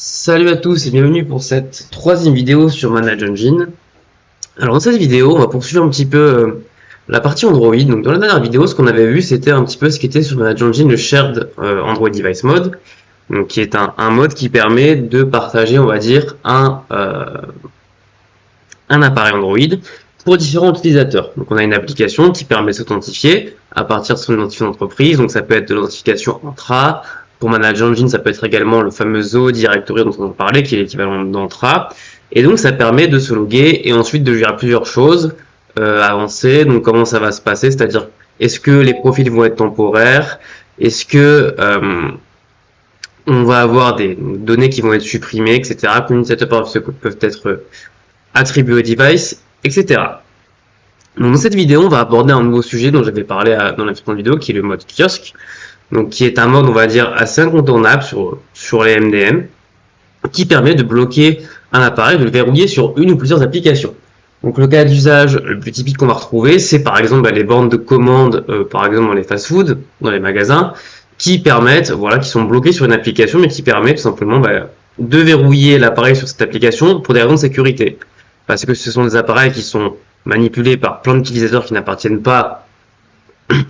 Salut à tous et bienvenue pour cette troisième vidéo sur Manage Engine. Alors dans cette vidéo, on va poursuivre un petit peu la partie Android. Donc dans la dernière vidéo, ce qu'on avait vu, c'était un petit peu ce qui était sur Manage Engine, le Shared Android Device Mode, donc qui est un mode qui permet de partager, on va dire, un appareil Android pour différents utilisateurs. Donc on a une application qui permet de s'authentifier à partir de son identifiant d'entreprise. Donc ça peut être de l'authentification intra. Pour Manage Engine, ça peut être également le fameux Zo Directory dont on parlait, qui est l'équivalent d'Entra. Et donc ça permet de se loguer et ensuite de gérer plusieurs choses avancées. Donc comment ça va se passer, c'est-à-dire est-ce que les profils vont être temporaires, est-ce que on va avoir des données qui vont être supprimées, etc. Common setup peuvent être attribués au device, etc. Donc dans cette vidéo, on va aborder un nouveau sujet dont j'avais parlé dans la précédente vidéo, qui est le mode kiosque. Donc qui est un mode, on va dire, assez incontournable sur les MDM, qui permet de bloquer un appareil, de le verrouiller sur une ou plusieurs applications. Donc le cas d'usage le plus typique qu'on va retrouver, c'est par exemple les bornes de commande, par exemple dans les fast-food, dans les magasins, qui permettent, voilà, qui sont bloqués sur une application, mais qui permettent tout simplement de verrouiller l'appareil sur cette application pour des raisons de sécurité. Parce que ce sont des appareils qui sont manipulés par plein d'utilisateurs qui n'appartiennent pas,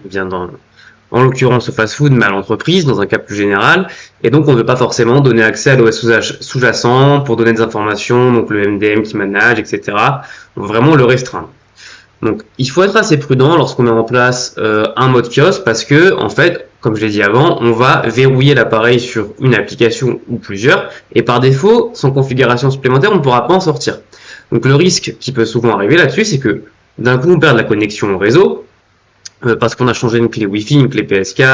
bien en l'occurrence au fast-food, mais à l'entreprise, dans un cas plus général, et donc on ne veut pas forcément donner accès à l'OS sous-jacent pour donner des informations, donc le MDM qui manage, etc. On veut vraiment le restreindre. Donc il faut être assez prudent lorsqu'on met en place un mode kiosque, parce que, en fait, comme je l'ai dit avant, on va verrouiller l'appareil sur une application ou plusieurs, et par défaut, sans configuration supplémentaire, on ne pourra pas en sortir. Donc le risque qui peut souvent arriver là-dessus, c'est que d'un coup on perd la connexion au réseau, parce qu'on a changé une clé Wi-Fi, une clé PSK,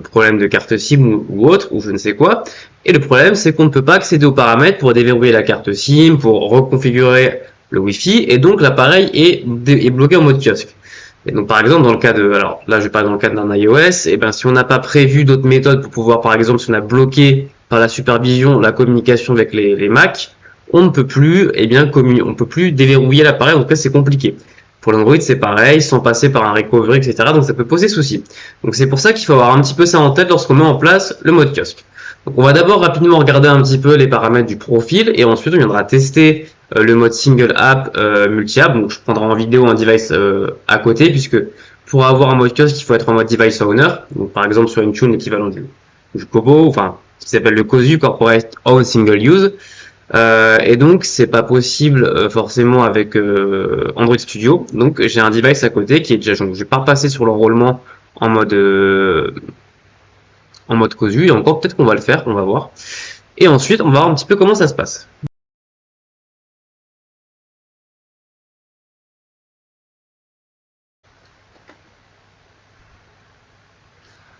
problème de carte SIM ou autre, ou je ne sais quoi. Et le problème, c'est qu'on ne peut pas accéder aux paramètres pour déverrouiller la carte SIM, pour reconfigurer le Wi-Fi, et donc l'appareil est bloqué en mode kiosque. Et donc par exemple, dans le cas de, alors là je parle dans le cadre d'un iOS, et ben si on n'a pas prévu d'autres méthodes pour pouvoir, par exemple, si on a bloqué par la supervision la communication avec les Mac, on ne peut plus, on peut plus déverrouiller l'appareil, en tout cas c'est compliqué. Pour l'Android, c'est pareil, sans passer par un recovery, etc. Donc ça peut poser souci. Donc c'est pour ça qu'il faut avoir un petit peu ça en tête lorsqu'on met en place le mode kiosque. Donc on va d'abord rapidement regarder un petit peu les paramètres du profil et ensuite on viendra tester le mode single app multi-app. Donc je prendrai en vidéo un device à côté, puisque pour avoir un mode kiosque, il faut être en mode device owner. Donc par exemple sur Intune, l'équivalent du Kobo, enfin ce qui s'appelle le COSU, Corporate Own Single Use. Et donc c'est pas possible forcément avec Android Studio. Donc j'ai un device à côté qui est déjà, je vais pas repasser sur l'enrôlement en mode COSU, et encore peut-être qu'on va le faire, on va voir. Et ensuite on va voir un petit peu comment ça se passe.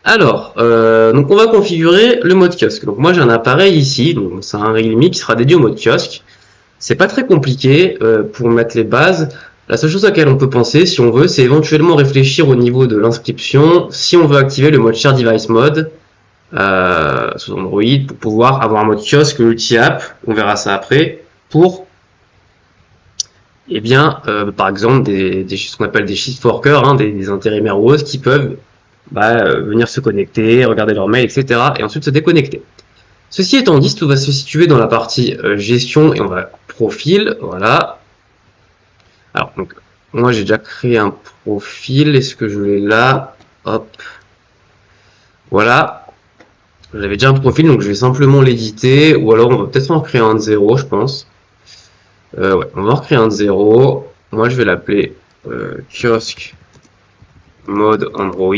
Alors, donc on va configurer le mode kiosque. Donc moi j'ai un appareil ici, donc c'est un Realme qui sera dédié au mode kiosque. C'est pas très compliqué pour mettre les bases. La seule chose à laquelle on peut penser, si on veut, c'est éventuellement réfléchir au niveau de l'inscription, si on veut activer le mode Share Device Mode sous Android, pour pouvoir avoir un mode kiosque multi-app, on verra ça après, pour, par exemple, ce qu'on appelle des shift forkers, hein, des intérimaires ou autres, qui peuvent venir se connecter, regarder leur mail, etc. et ensuite se déconnecter. Ceci étant dit, tout va se situer dans la partie gestion et on va profil, voilà. Alors, donc, moi j'ai déjà créé un profil, est-ce que je l'ai là? Hop. Voilà. J'avais déjà un profil, donc je vais simplement l'éditer, ou alors on va peut-être en créer un de zéro, je pense. Ouais, on va en créer un de zéro. Moi je vais l'appeler kiosque mode Android.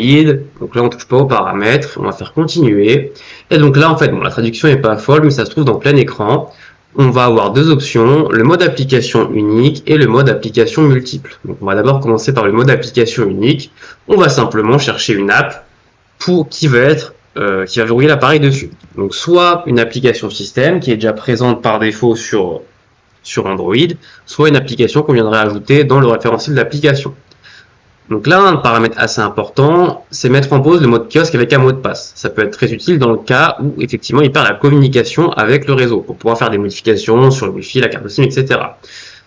Donc là on touche pas aux paramètres, on va faire continuer. Et donc là en fait, bon, la traduction est pas folle, mais ça se trouve dans plein écran. On va avoir deux options, le mode application unique et le mode application multiple. Donc on va d'abord commencer par le mode application unique. On va simplement chercher une app qui va verrouiller l'appareil dessus. Donc soit une application système qui est déjà présente par défaut sur Android, soit une application qu'on viendrait ajouter dans le référentiel d'application. Donc là, un paramètre assez important, c'est mettre en pause le mode kiosque avec un mot de passe. Ça peut être très utile dans le cas où effectivement il perd la communication avec le réseau pour pouvoir faire des modifications sur le Wi-Fi, la carte SIM, etc.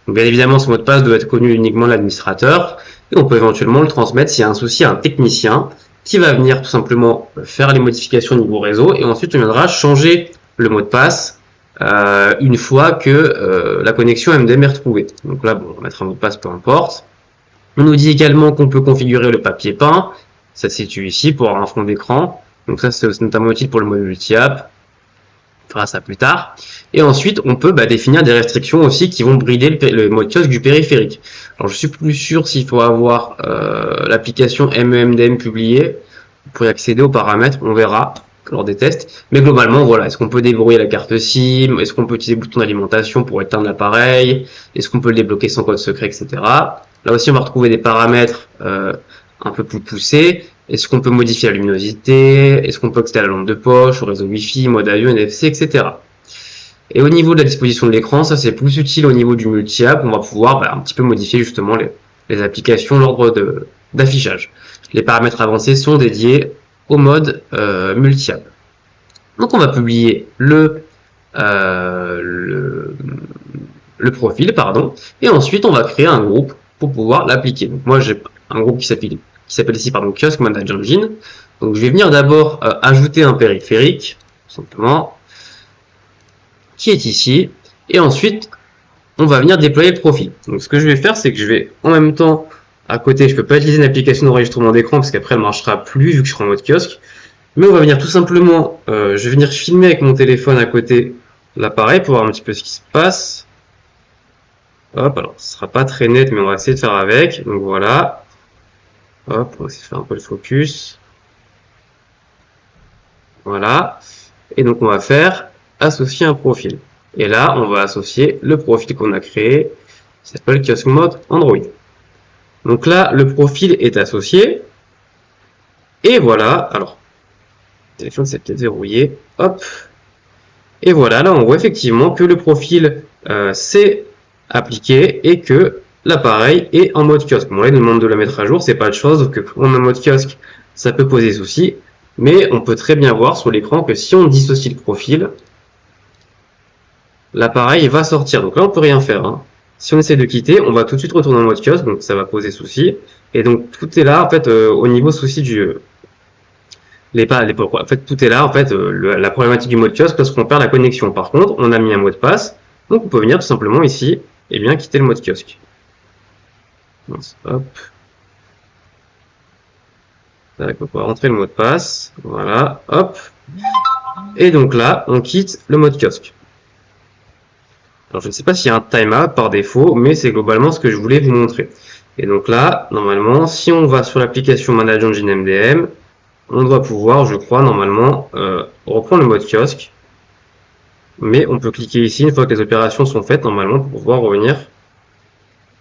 Donc bien évidemment, ce mot de passe doit être connu uniquement de l'administrateur et on peut éventuellement le transmettre s'il y a un souci à un technicien qui va venir tout simplement faire les modifications au niveau réseau et ensuite on viendra changer le mot de passe une fois que la connexion MDM est retrouvée. Donc là, bon, on va mettre un mot de passe, peu importe. On nous dit également qu'on peut configurer le papier peint. Ça se situe ici pour avoir un fond d'écran. Donc ça, c'est notamment utile pour le mode multi-app. On fera ça plus tard. Et ensuite, on peut définir des restrictions aussi qui vont brider le mode kiosque du périphérique. Alors, je suis plus sûr s'il faut avoir l'application MEMDM publiée pour y accéder aux paramètres. On verra lors des tests. Mais globalement, voilà. Est-ce qu'on peut débrouiller la carte SIM? Est-ce qu'on peut utiliser le bouton d'alimentation pour éteindre l'appareil? Est-ce qu'on peut le débloquer sans code secret, etc. Là aussi, on va retrouver des paramètres un peu plus poussés. Est-ce qu'on peut modifier la luminosité? Est-ce qu'on peut accéder à la lampe de poche, au réseau Wi-Fi, mode avion, NFC, etc. Et au niveau de la disposition de l'écran, ça c'est plus utile au niveau du multi-app. On va pouvoir un petit peu modifier justement les applications, l'ordre d'affichage. Les paramètres avancés sont dédiés au mode multi-app. Donc on va publier le profil, et ensuite on va créer un groupe pour pouvoir l'appliquer. Donc moi j'ai un groupe qui s'appelle ici Kiosque Manage Engine. Donc je vais venir d'abord ajouter un périphérique, tout simplement, qui est ici, et ensuite on va venir déployer le profil. Donc ce que je vais faire, c'est que je vais en même temps, à côté, je peux pas utiliser une application d'enregistrement d'écran parce qu'après elle ne marchera plus vu que je serai en mode kiosque, mais on va venir tout simplement, je vais venir filmer avec mon téléphone à côté l'appareil pour voir un petit peu ce qui se passe. Hop, alors ce sera pas très net, mais on va essayer de faire avec. Donc voilà. Hop, on va essayer de faire un peu le focus. Voilà. Et donc on va faire associer un profil. Et là, on va associer le profil qu'on a créé, qui s'appelle Kiosque Mode Android. Donc là, le profil est associé. Et voilà. Alors, le téléphone s'est peut-être verrouillé. Hop. Et voilà, là on voit effectivement que le profil s'est appliqué et que l'appareil est en mode kiosque. Bon là il nous demande de la mettre à jour, c'est pas de chose, donc on est en mode kiosque, ça peut poser souci, mais on peut très bien voir sur l'écran que si on dissocie le profil, l'appareil va sortir. Donc là on peut rien faire. Hein. Si on essaie de quitter, on va tout de suite retourner en mode kiosque, donc ça va poser souci. Et donc tout est là en fait au niveau souci du en fait, tout est là, en fait, la problématique du mode kiosque parce qu'on perd la connexion. Par contre, on a mis un mot de passe, donc on peut venir tout simplement ici et bien quitter le mode kiosque. Hop. On va rentrer le mot de passe, voilà, hop. Et donc là, on quitte le mode kiosque. Alors je ne sais pas s'il y a un timeout par défaut, mais c'est globalement ce que je voulais vous montrer. Et donc là, normalement, si on va sur l'application Manage Engine MDM, on doit pouvoir, je crois, normalement, reprendre le mode kiosque. Mais on peut cliquer ici, une fois que les opérations sont faites, normalement, pour pouvoir revenir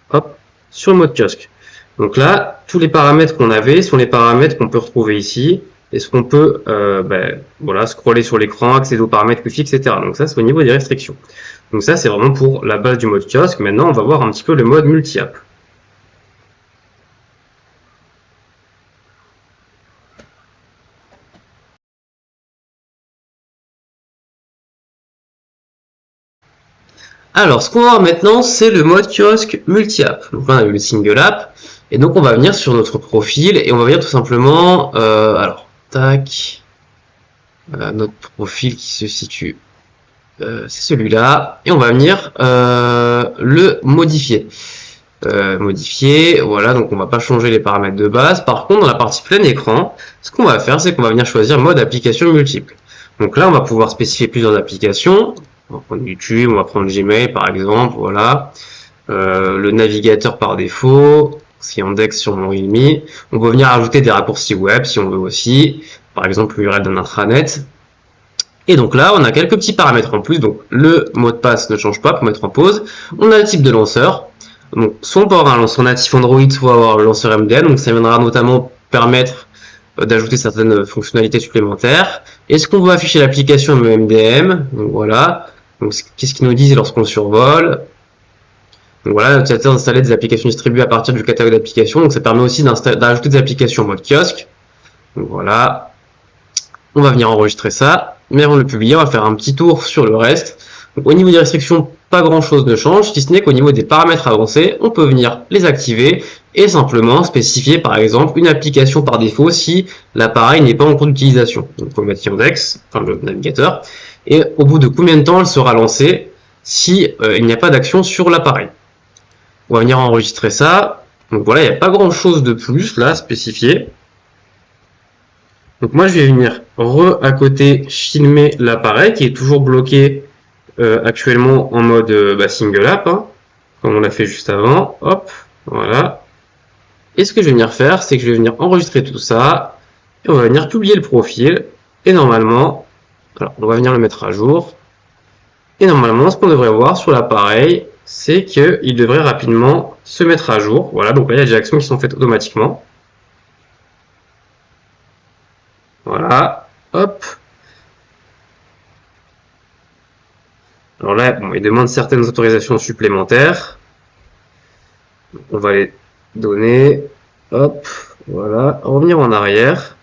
hop, sur le mode kiosque. Donc là, tous les paramètres qu'on avait sont les paramètres qu'on peut retrouver ici. Est-ce qu'on peut voilà, scroller sur l'écran, accéder aux paramètres Wi-Fi, etc. Donc ça, c'est au niveau des restrictions. Donc ça, c'est vraiment pour la base du mode kiosque. Maintenant, on va voir un petit peu le mode multi-app. Alors, ce qu'on va voir maintenant, c'est le mode kiosque multi-app. Donc là, on a eu le single app. Et donc, on va venir sur notre profil et on va venir tout simplement, alors, tac, notre profil qui se situe, c'est celui-là. Et on va venir le modifier. Modifier, voilà, donc on va pas changer les paramètres de base. Par contre, dans la partie plein écran, ce qu'on va faire, c'est qu'on va venir choisir mode application multiple. Donc là, on va pouvoir spécifier plusieurs applications. On va prendre YouTube, on va prendre Gmail par exemple, voilà. Le navigateur par défaut, c'est Yandex sur mon Realme. On peut venir ajouter des raccourcis web si on veut aussi, par exemple l'URL d'un intranet. Et donc là, on a quelques petits paramètres en plus. Donc le mot de passe ne change pas pour mettre en pause. On a le type de lanceur. Donc soit on peut avoir un lanceur natif Android, soit avoir le lanceur MDM. Donc ça viendra notamment permettre d'ajouter certaines fonctionnalités supplémentaires. Est-ce qu'on veut afficher l'application MDM? Donc voilà. Donc qu'est-ce qu'ils nous disent lorsqu'on survole? Donc voilà, l'utilisateur d'installer des applications distribuées à partir du catalogue d'applications. Donc ça permet aussi d'ajouter des applications en mode kiosque. Donc voilà. On va venir enregistrer ça. Mais avant de le publier, on va faire un petit tour sur le reste. Donc au niveau des restrictions, pas grand chose ne change, si ce n'est qu'au niveau des paramètres avancés, on peut venir les activer et simplement spécifier par exemple une application par défaut si l'appareil n'est pas en cours d'utilisation. Donc on va mettre Yandex, enfin le navigateur, et au bout de combien de temps elle sera lancée si il n'y a pas d'action sur l'appareil. On va venir enregistrer ça. Donc voilà, il n'y a pas grand chose de plus là spécifié. Donc moi je vais venir à côté filmer l'appareil qui est toujours bloqué actuellement en mode single app, hein, comme on l'a fait juste avant. Hop, voilà. Et ce que je vais venir faire, c'est que je vais venir enregistrer tout ça, et on va venir publier le profil, et normalement, alors on va venir le mettre à jour, et normalement ce qu'on devrait voir sur l'appareil, c'est qu'il devrait rapidement se mettre à jour. Voilà, donc là il y a des actions qui sont faites automatiquement. Voilà, hop. Alors là, bon, il demande certaines autorisations supplémentaires. On va les donner. Hop, voilà, revenir en arrière.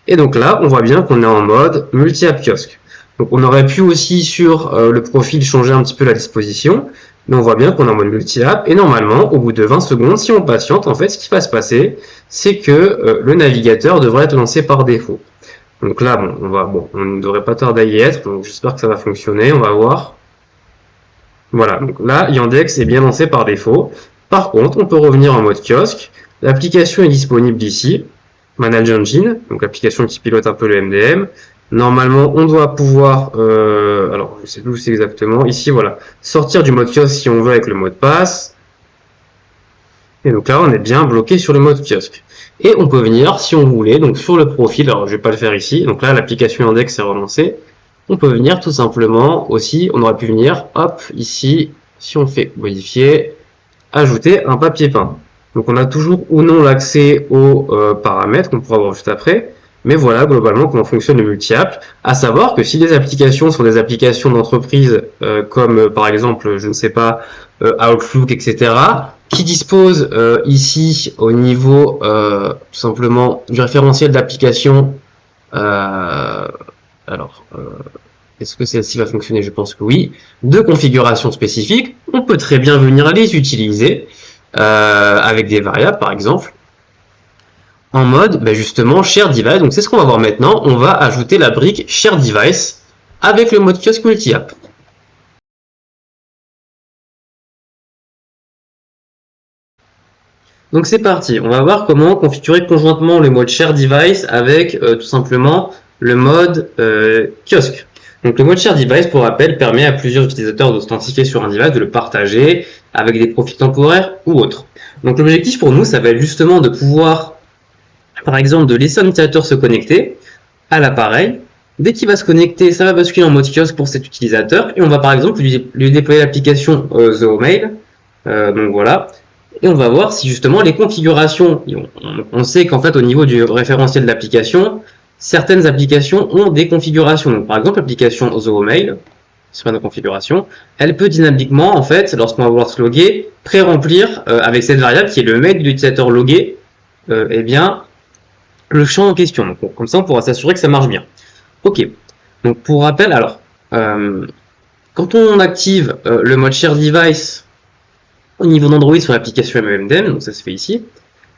Et donc là, on voit bien qu'on est en mode multi-app kiosque. Donc on aurait pu aussi sur le profil changer un petit peu la disposition, mais on voit bien qu'on est en mode multi-app, et normalement, au bout de 20 secondes, si on patiente, en fait, ce qui va se passer, c'est que le navigateur devrait être lancé par défaut. Donc là, on ne devrait pas tarder à y être, donc j'espère que ça va fonctionner, on va voir. Voilà, donc là, Yandex est bien lancé par défaut. Par contre, on peut revenir en mode kiosque. L'application est disponible ici, Manage Engine, donc l'application qui pilote un peu le MDM. Normalement, on doit pouvoir, alors je sais plus où c'est exactement, ici voilà, sortir du mode kiosque si on veut avec le mot de passe. Et donc là, on est bien bloqué sur le mode kiosque. Et on peut venir, si on voulait, donc sur le profil, alors je vais pas le faire ici, donc là l'application Yandex est relancée. On peut venir tout simplement aussi, on aurait pu venir, hop, ici, si on fait modifier, ajouter un papier peint. Donc on a toujours ou non l'accès aux paramètres qu'on pourra voir juste après. Mais voilà globalement comment fonctionne le multi-app. À savoir que si les applications sont des applications d'entreprise comme par exemple, je ne sais pas, Outlook, etc., qui disposent ici au niveau tout simplement du référentiel d'application, est-ce que celle-ci va fonctionner? Je pense que oui. De configuration spécifique, on peut très bien venir les utiliser avec des variables par exemple en mode justement share device. Donc c'est ce qu'on va voir maintenant. On va ajouter la brique share device avec le mode kiosque multi-app. Donc c'est parti, on va voir comment configurer conjointement le mode share device avec tout simplement le mode kiosque. Donc le mode share device, pour rappel, permet à plusieurs utilisateurs d'authentifier sur un device, de le partager avec des profils temporaires ou autres. Donc l'objectif pour nous, ça va être justement de pouvoir, par exemple, de laisser un utilisateur se connecter à l'appareil. Dès qu'il va se connecter, ça va basculer en mode kiosque pour cet utilisateur et on va par exemple lui déployer l'application The Mail. Donc voilà. Et on va voir si justement les configurations, on sait qu'en fait au niveau du référentiel de l'application, certaines applications ont des configurations. Donc, par exemple, l'application The Mail, sur une configuration, elle peut dynamiquement, en fait, lorsqu'on va vouloir se loguer, pré-remplir avec cette variable qui est le mail de l'utilisateur logué, eh bien, le champ en question. Donc, comme ça, on pourra s'assurer que ça marche bien. Ok. Donc, pour rappel, alors, quand on active le mode Share Device au niveau d'Android sur l'application MMDM, donc ça se fait ici,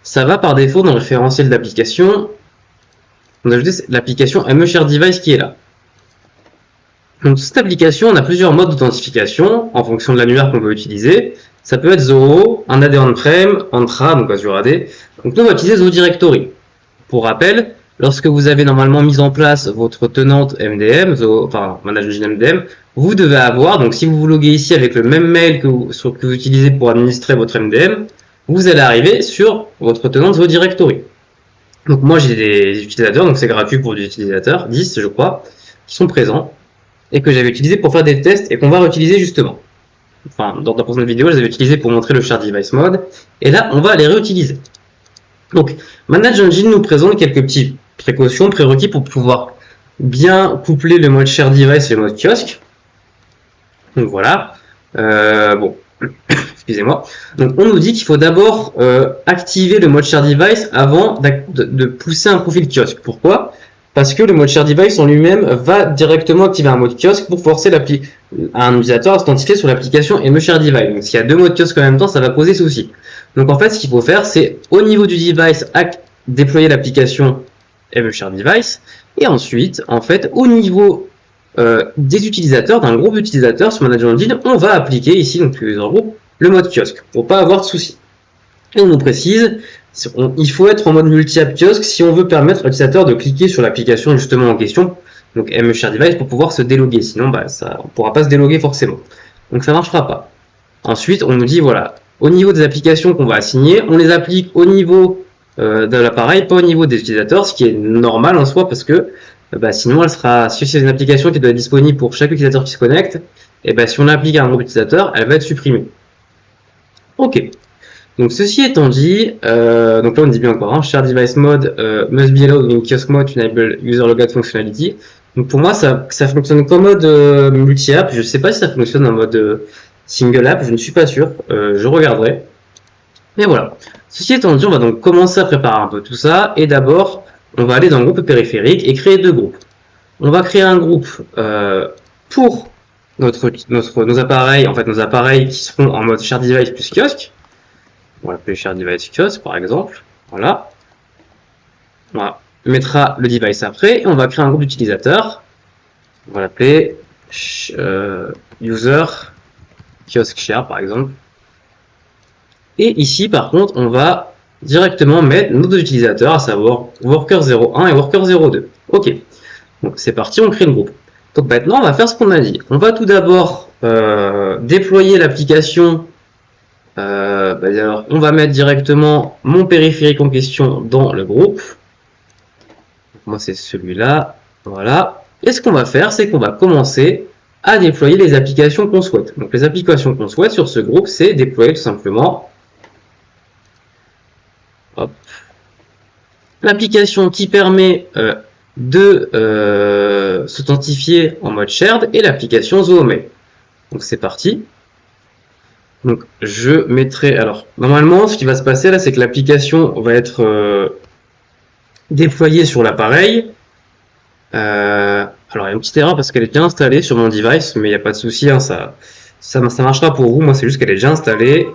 ça va par défaut dans le référentiel d'application. On a ajouté l'application ME-Share Device qui est là. Donc cette application, on a plusieurs modes d'authentification en fonction de l'annuaire qu'on veut utiliser. Ça peut être Zoho, un AD on-prem, Entra, donc Azure AD. Donc nous, on va utiliser Zoho Directory. Pour rappel, lorsque vous avez normalement mis en place votre tenante MDM, Manage Engine MDM, vous devez avoir, donc si vous vous loguez ici avec le même mail que vous utilisez pour administrer votre MDM, vous allez arriver sur votre tenante Zoho Directory. Donc moi j'ai des utilisateurs, donc c'est gratuit pour des utilisateurs, 10 je crois, qui sont présents et que j'avais utilisé pour faire des tests et qu'on va réutiliser justement. Enfin, dans la prochaine vidéo, je les avais utilisés pour montrer le Share Device Mode et là on va les réutiliser. Donc Manage Engine nous présente quelques petites précautions, prérequis pour pouvoir bien coupler le mode Share Device et le mode kiosque. Donc voilà, bon. Excusez-moi. Donc on nous dit qu'il faut d'abord activer le mode Share Device avant de pousser un profil kiosque. Pourquoi? Parce que le mode share device en lui-même va directement activer un mode kiosque pour forcer un utilisateur à s'authentifier sur l'application ME share device. Donc s'il y a deux modes kiosque en même temps, ça va poser souci. Donc en fait, ce qu'il faut faire, c'est au niveau du device, déployer l'application ME share device, et ensuite, en fait, au niveau des utilisateurs, d'un groupe d'utilisateurs sur Manage Engine, on va appliquer ici, donc le user group, le mode kiosque, pour pas avoir de soucis. Et on nous précise, il faut être en mode multi-app kiosque si on veut permettre à l'utilisateur de cliquer sur l'application justement en question, donc ME Share Device, pour pouvoir se déloguer. Sinon, on ne pourra pas se déloguer forcément. Donc ça ne marchera pas. Ensuite, on nous dit, voilà, au niveau des applications qu'on va assigner, on les applique au niveau de l'appareil, pas au niveau des utilisateurs, ce qui est normal en soi, parce que sinon, si c'est une application qui doit être disponible pour chaque utilisateur qui se connecte, et si on l'applique à un groupe d'utilisateurs, elle va être supprimée. Ok. Donc ceci étant dit, donc là on dit bien encore, hein, Share Device Mode must be allowed in kiosk mode to enable user logout functionality. Donc pour moi ça fonctionne qu'en mode multi-app. Je ne sais pas si ça fonctionne en mode single app, je ne suis pas sûr, je regarderai. Mais voilà. Ceci étant dit, on va donc commencer à préparer un peu tout ça, et d'abord on va aller dans le groupe périphérique et créer deux groupes. On va créer un groupe pour nos appareils, en fait nos appareils qui seront en mode Share Device plus kiosque. On va l'appeler Share Device Kiosque par exemple. Voilà. On mettra le device après et on va créer un groupe d'utilisateurs. On va l'appeler User Kiosque Share par exemple. Et ici par contre, on va directement mettre nos deux utilisateurs, à savoir Worker01 et Worker02. Ok. Donc c'est parti, on crée le groupe. Donc maintenant, on va faire ce qu'on a dit. On va tout d'abord déployer l'application. Alors, on va mettre directement mon périphérique en question dans le groupe. Moi, c'est celui-là. Voilà. Et ce qu'on va faire, c'est qu'on va commencer à déployer les applications qu'on souhaite. Donc, les applications qu'on souhaite sur ce groupe, c'est déployer tout simplement l'application qui permet de s'authentifier en mode shared et l'application Zoomail. Donc, c'est parti. Donc je mettrai, alors normalement ce qui va se passer là c'est que l'application va être déployée sur l'appareil. Alors il y a une petite erreur parce qu'elle est déjà installée sur mon device, mais il n'y a pas de souci, hein, ça marchera pour vous. Moi c'est juste qu'elle est déjà installée.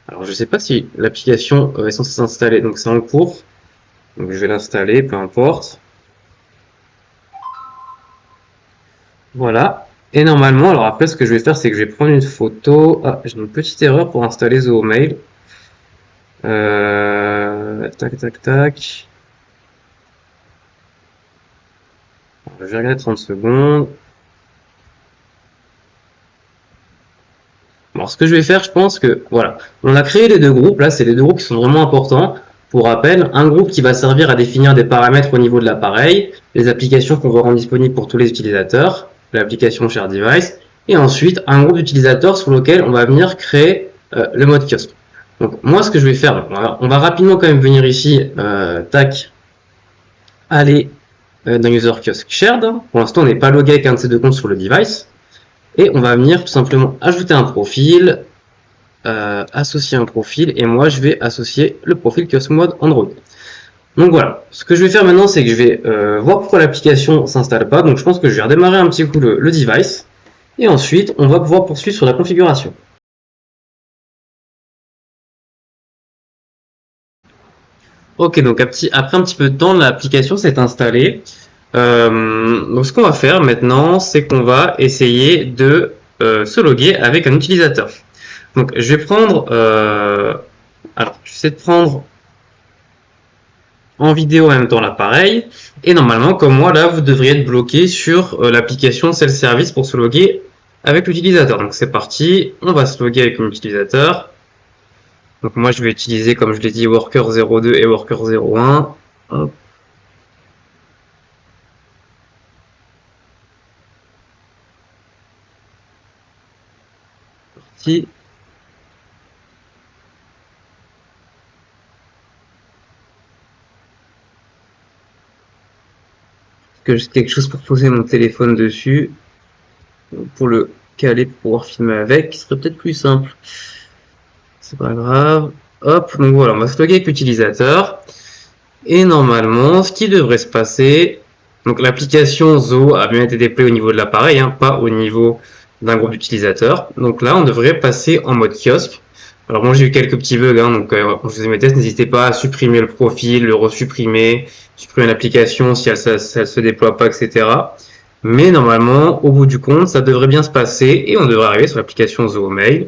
Alors je sais pas si l'application est censée s'installer, donc c'est en cours. Donc je vais l'installer, peu importe. Voilà. Et normalement, alors après, ce que je vais faire, c'est que je vais prendre une photo. Ah, j'ai une petite erreur pour installer Zoomail. Tac, tac, tac. Alors, je vais regarder 30 secondes. Bon, alors, ce que je vais faire, je pense que, voilà. On a créé les deux groupes. Là, c'est les deux groupes qui sont vraiment importants. Pour rappel, un groupe qui va servir à définir des paramètres au niveau de l'appareil, les applications qu'on va rendre disponibles pour tous les utilisateurs, l'application Share Device, et ensuite un groupe d'utilisateurs sur lequel on va venir créer le mode kiosque. Donc moi ce que je vais faire, on va rapidement quand même venir ici, tac, aller dans User Kiosque Shared. Pour l'instant on n'est pas logué avec un de ces deux comptes sur le device, et on va venir tout simplement ajouter un profil, associer un profil, et moi je vais associer le profil Kiosque Mode Android. Donc voilà, ce que je vais faire maintenant, c'est que je vais voir pourquoi l'application s'installe pas. Donc je pense que je vais redémarrer un petit coup le device. Et ensuite, on va pouvoir poursuivre sur la configuration. Ok, donc après un petit peu de temps, l'application s'est installée. Donc ce qu'on va faire maintenant, c'est qu'on va essayer de se loguer avec un utilisateur. Donc je vais prendre... alors, je vais de prendre en vidéo en même temps l'appareil, et normalement comme moi là vous devriez être bloqué sur l'application self-service pour se loguer avec l'utilisateur. Donc c'est parti, on va se loguer avec l'utilisateur. Donc moi je vais utiliser, comme je l'ai dit, Worker02 et Worker01. Hop. Parti. Que j'ai quelque chose pour poser mon téléphone dessus, pour le caler, pour pouvoir filmer avec, ce serait peut-être plus simple. C'est pas grave. Hop, donc voilà, on va se loguer avec l'utilisateur. Et normalement, ce qui devrait se passer, donc l'application Zoho a bien été déployée au niveau de l'appareil, hein, pas au niveau d'un groupe d'utilisateurs. Donc là, on devrait passer en mode kiosque. Alors moi j'ai eu quelques petits bugs, hein, donc quand je faisais mes tests, n'hésitez pas à supprimer le profil, le resupprimer, supprimer l'application si elle, se déploie pas, etc. Mais normalement, au bout du compte, ça devrait bien se passer et on devrait arriver sur l'application Zoho Mail.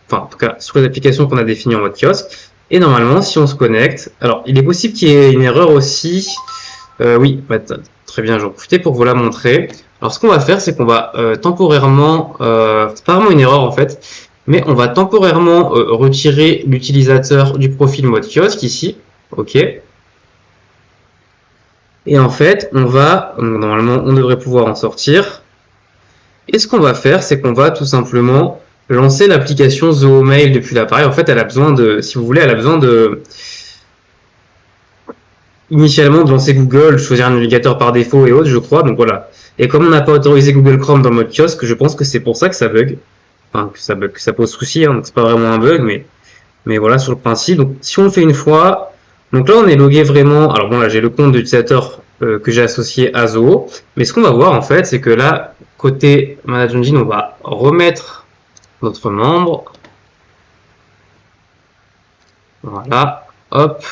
Enfin, en tout cas, sur les applications qu'on a définies en mode kiosque. Et normalement, si on se connecte, alors il est possible qu'il y ait une erreur aussi. Oui, bah, très bien, j'en profitais pour vous la montrer. Alors ce qu'on va faire, c'est qu'on va temporairement, c'est pas vraiment une erreur en fait, mais on va temporairement retirer l'utilisateur du profil mode kiosque ici, ok. Et en fait, normalement, on devrait pouvoir en sortir. Et ce qu'on va faire, c'est qu'on va tout simplement lancer l'application Zoho Mail depuis l'appareil. En fait, elle a besoin de, si vous voulez, elle a besoin de, initialement de lancer Google, choisir un navigateur par défaut et autres, je crois. Donc voilà. Et comme on n'a pas autorisé Google Chrome dans le mode kiosque, je pense que c'est pour ça que ça bug. Enfin, que ça pose souci, hein, donc c'est pas vraiment un bug, mais voilà sur le principe. Donc si on le fait une fois, donc là on est logué vraiment. Alors bon là j'ai le compte d'utilisateur que j'ai associé à Zoho, mais ce qu'on va voir en fait, c'est que là côté Manage Engine, on va remettre notre membre. Voilà, hop.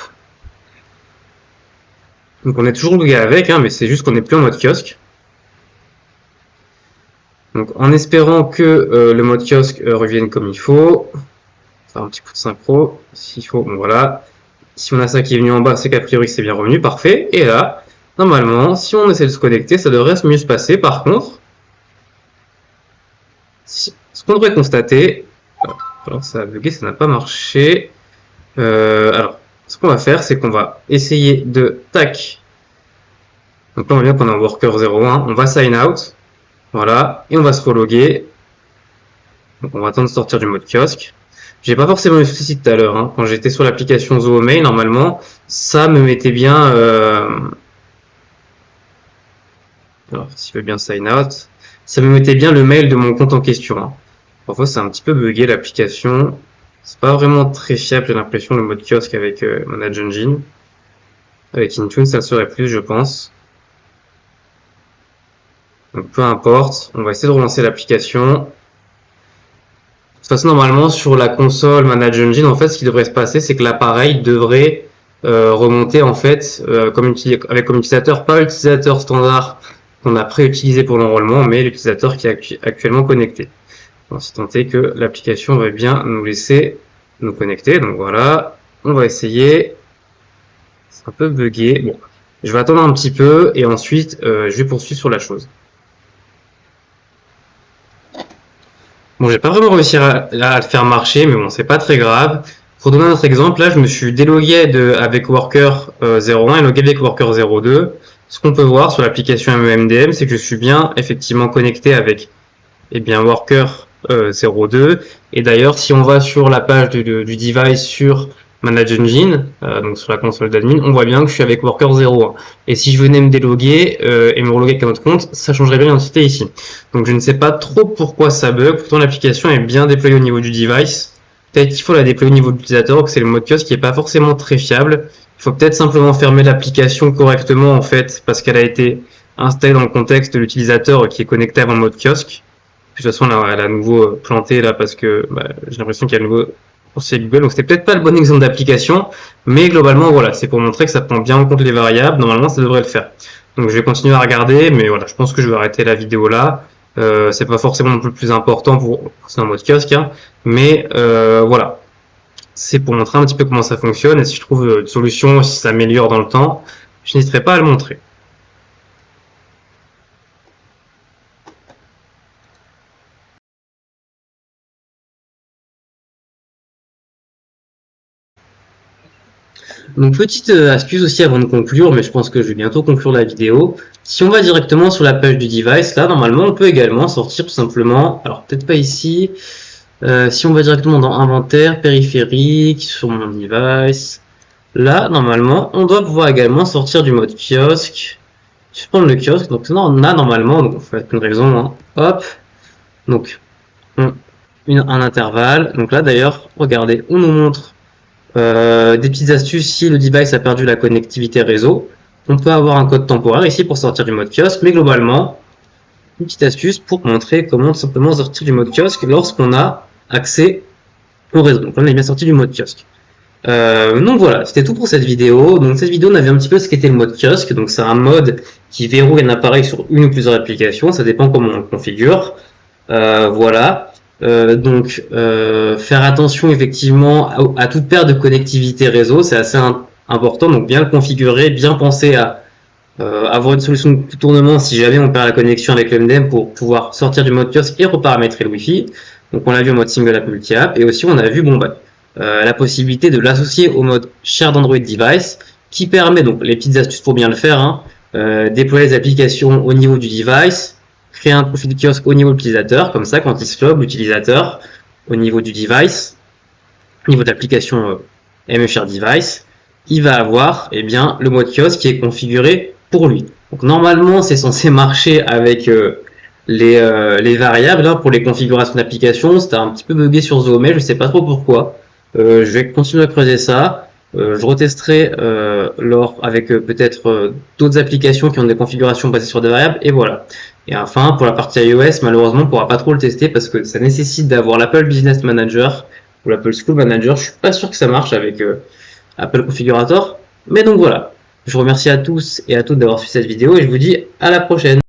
Donc on est toujours logué avec, hein, mais c'est juste qu'on n'est plus en mode kiosque. Donc en espérant que le mode kiosque revienne comme il faut, faire un petit coup de synchro, s'il faut, bon voilà. Si on a ça qui est venu en bas, c'est qu'a priori c'est bien revenu, parfait. Et là, normalement, si on essaie de se connecter, ça devrait mieux se passer. Par contre, ce qu'on devrait constater, alors ça a bugué, ça n'a pas marché. Alors, ce qu'on va faire, c'est qu'on va essayer de tac. Donc là, on voit bien qu'on est en worker 01, on va sign out. Voilà, et on va se reloguer. Donc on va attendre de sortir du mode kiosque. J'ai pas forcément eu de soucis tout à l'heure, hein. Quand j'étais sur l'application Zoho Mail, normalement, ça me mettait bien. Alors, s'il veut bien sign out, ça me mettait bien le mail de mon compte en question, hein. Parfois, c'est un petit peu bugué l'application. C'est pas vraiment très fiable, j'ai l'impression, le mode kiosque avec Manage Engine. Avec Intune, ça le serait plus, je pense. Donc, peu importe, on va essayer de relancer l'application. De toute façon, normalement, sur la console Manage Engine, en fait, ce qui devrait se passer, c'est que l'appareil devrait remonter, en fait, avec comme utilisateur, pas l'utilisateur standard qu'on a préutilisé pour l'enrôlement, mais l'utilisateur qui est actuellement connecté. On va tenter que l'application va bien nous laisser nous connecter. Donc voilà, on va essayer. C'est un peu bugué. Bon, je vais attendre un petit peu et ensuite je vais poursuivre sur la chose. Bon, j'ai pas vraiment réussi à le faire marcher, mais bon, c'est pas très grave. Pour donner un autre exemple, là, je me suis délogué avec Worker 01 et logué avec Worker 02. Ce qu'on peut voir sur l'application MEMDM, c'est que je suis bien effectivement connecté avec Worker 02. Et d'ailleurs, si on va sur la page du device sur Manage Engine, donc sur la console d'admin, on voit bien que je suis avec Worker 01. Et si je venais me déloguer et me reloguer avec un autre compte, ça changerait bien l'identité ici. Donc je ne sais pas trop pourquoi ça bug. Pourtant l'application est bien déployée au niveau du device. Peut-être qu'il faut la déployer au niveau de l'utilisateur, ou que c'est le mode kiosque qui est pas forcément très fiable. Il faut peut-être simplement fermer l'application correctement en fait, parce qu'elle a été installée dans le contexte de l'utilisateur qui est connecté avant le mode kiosque. De toute façon, elle a à nouveau planté là parce que j'ai l'impression qu'il y a à nouveau c'est Google. Donc c'était peut-être pas le bon exemple d'application, mais globalement voilà, c'est pour montrer que ça prend bien en compte les variables. Normalement, ça devrait le faire. Donc je vais continuer à regarder, mais voilà, je pense que je vais arrêter la vidéo là. C'est pas forcément le plus important pour c'est un mode kiosque, hein, mais voilà, c'est pour montrer un petit peu comment ça fonctionne et si je trouve une solution, si ça améliore dans le temps, je n'hésiterai pas à le montrer. Donc petite astuce aussi avant de conclure, mais je pense que je vais bientôt conclure la vidéo. Si on va directement sur la page du device, là normalement on peut également sortir tout simplement, alors peut-être pas ici, si on va directement dans inventaire, périphérique, sur mon device, là normalement on doit pouvoir également sortir du mode kiosque. Je vais prendre le kiosque, donc on a normalement, donc on fait une raison, hein, hop, donc un intervalle, donc là d'ailleurs, regardez, on nous montre Des petites astuces si le device a perdu la connectivité réseau. On peut avoir un code temporaire ici pour sortir du mode kiosque, mais globalement, une petite astuce pour montrer comment simplement sortir du mode kiosque lorsqu'on a accès au réseau. Donc là, on est bien sorti du mode kiosque. Donc voilà, c'était tout pour cette vidéo. Donc cette vidéo, on avait un petit peu ce qu'était le mode kiosque. Donc c'est un mode qui verrouille un appareil sur une ou plusieurs applications. Ça dépend comment on le configure. Voilà. Faire attention effectivement à toute perte de connectivité réseau, c'est assez important. Donc bien le configurer, bien penser à avoir une solution de contournement si jamais on perd la connexion avec le MDM pour pouvoir sortir du mode kiosque et reparamétrer le Wi-Fi. Donc on l'a vu en mode single app, multi app, et aussi on a vu la possibilité de l'associer au mode shared Android device, qui permet donc les petites astuces pour bien le faire, hein, déployer les applications au niveau du device, créer un profil de kiosque au niveau de l'utilisateur, comme ça quand il se log l'utilisateur au niveau du device, au niveau de l'application ME Share Device, il va avoir le mode kiosque qui est configuré pour lui. Donc normalement c'est censé marcher avec les variables. Hein, pour les configurations d'application, c'était un petit peu bugué sur Zoom, je sais pas trop pourquoi. Je vais continuer à creuser ça. Je retesterai avec peut-être d'autres applications qui ont des configurations basées sur des variables, et voilà. Et enfin, pour la partie iOS, malheureusement, on ne pourra pas trop le tester parce que ça nécessite d'avoir l'Apple Business Manager ou l'Apple School Manager. Je suis pas sûr que ça marche avec Apple Configurator. Mais donc voilà. Je vous remercie à tous et à toutes d'avoir suivi cette vidéo et je vous dis à la prochaine.